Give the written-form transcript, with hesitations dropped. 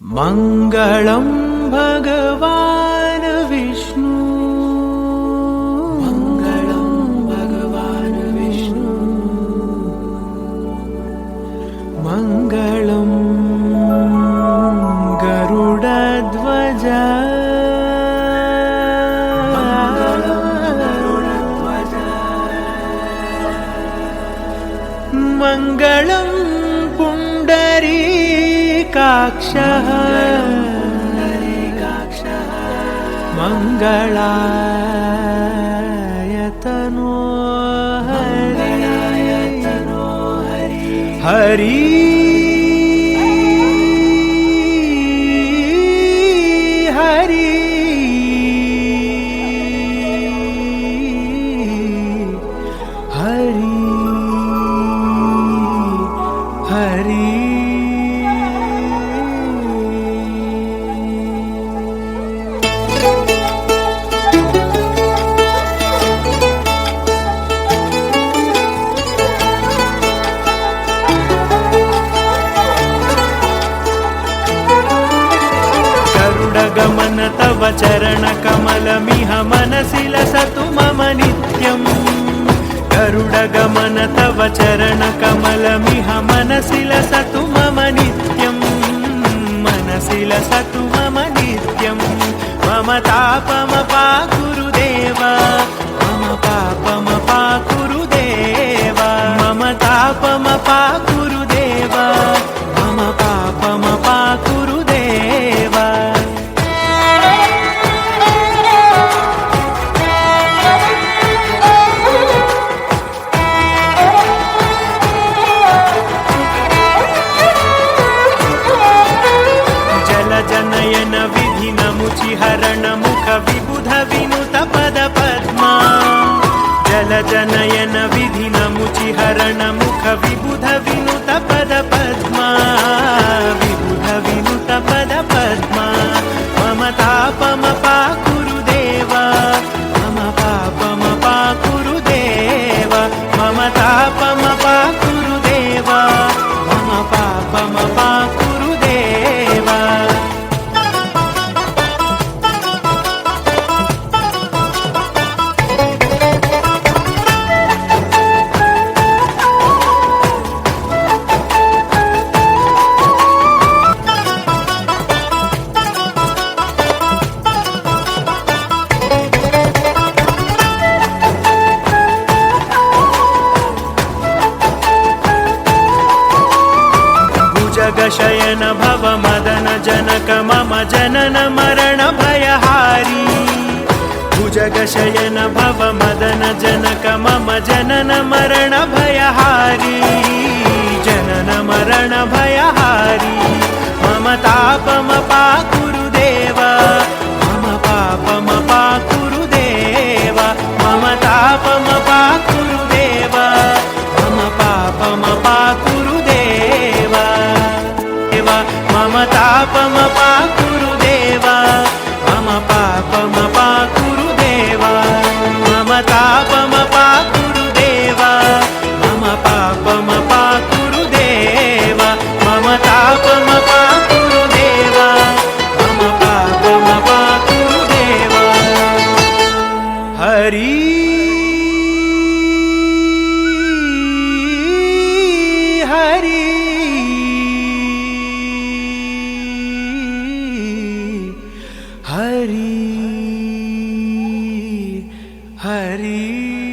मङ्गलं भगवान् विष्णु, मङ्गलं भगवान् विष्णु, मङ्गलं गरुडध्वज, मङ्गलं पुण्डरीकाक्षः, मङ्गलायतनो हरि हरि हरि हरि गरुडगमन तव चरणकमलमिह मनसि लसतु मम नित्यम्, गरुडगमन तव चरणकमलमिह मनसि लसतु मम नित्यम्, मनसि लसतु मम नित्यम्। मम तापमपाकुरु देव, मम पापमपाकुरु देव, मम तापमपाकुरु देव, मम पापमपाकुरु देव। जनयन विधिनमुचिहरण मुख विबुध विनुत पद पद्मा, जलजनयन विधिनमुचिहरण मुख विबुध विनुत पद पद्मा, विबुध विनुत पद पद्मा। मम तापमपाकुरु देव, मम पापमपाकुरु देव, मम तापमपाकुरु देव, मम पापमपाकुरु देव। जगशयन भव मदन जनक मम जनन मरण भयहारी, भुजगशयन भव मदन जनक मम जनन मरण भयहारी, जनन मरण भयहारी। मम तापमपाकुरु देव, मम पापमपाकुरु देव, मम तापमपाकुरु देव, मम पापमपाकुरु देव। मम तापमपाकुरु देव, मम पापमपाकुरु देव, मम तापमपाकुरु देव, मम पापमपाकुरु देव, मम तापमपाकुरु देव, मम पापमपाकुरु देव। हरि हरि हरि हरि।